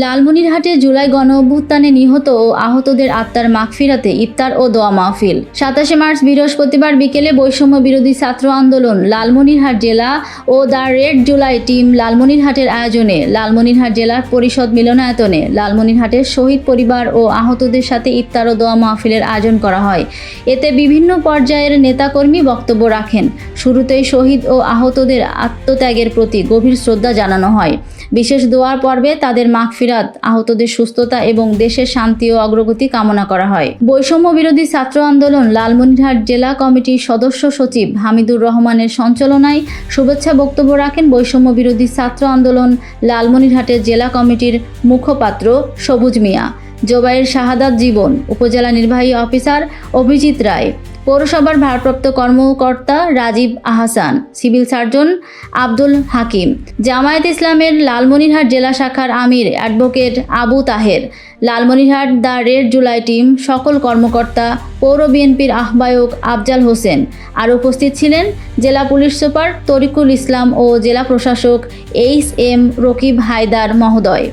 লালমনিরহাটে জুলাই গণঅভ্যুত্থানে নিহত ও আহতদের আত্মার মাগফিরাতে ইফতার ও দোয়া মাহফিল। 27 মার্চ বৃহস্পতিবার বিকেলে বৈষম্য বিরোধী ছাত্র আন্দোলন লালমনিরহাট জেলা ও দ্য রেড জুলাই টিম লালমনিরহাটের আয়োজনে লালমনিরহাট জেলার পরিষদ মিলনায়তনে লালমনিরহাটের শহীদ পরিবার ও আহতদের সাথে ইফতার ও দোয়া মাহফিলের আয়োজন করা হয়। এতে বিভিন্ন পর্যায়ের নেতাকর্মী বক্তব্য রাখেন। শুরুতেই শহীদ ও আহতদের আত্মত্যাগের প্রতি গভীর শ্রদ্ধা জানানো হয়। বিশেষ দোয়ার পর্বে তাদের মাগফিরাত, আহতদের সুস্থতা এবং দেশের শান্তি ও অগ্রগতি কামনা করা হয়। বৈষম্য বিরোধী ছাত্র আন্দোলন লালমনিরহাট জেলা কমিটির সদস্য সচিব হামিদুর রহমানের সঞ্চালনায় শুভেচ্ছা বক্তব্য রাখেন বৈষম্য বিরোধী ছাত্র আন্দোলন লালমনিরহাটের জেলা কমিটির মুখপাত্র সবুজ মিয়া, জোবায়ের শাহাদাত জীবন, উপজেলা নির্বাহী অফিসার অভিজিৎ রায়, পৌরসভার ভারপ্রাপ্ত কর্মকর্তা রাজীব আহসান, সিভিল সার্জন আব্দুল হাকিম, জামায়াত ইসলামের লালমনিরহাট জেলা শাখার আমির advocate Abu Taher, Lalmonirhat the red July team সকল কর্মকর্তা, পৌর বিএনপির আহ্বায়ক আফজাল হোসেন। আর উপস্থিত ছিলেন জেলা পুলিশ সুপার তরিকুল ইসলাম ও জেলা প্রশাসক এইচ এম রকিব হায়দার মহোদয়।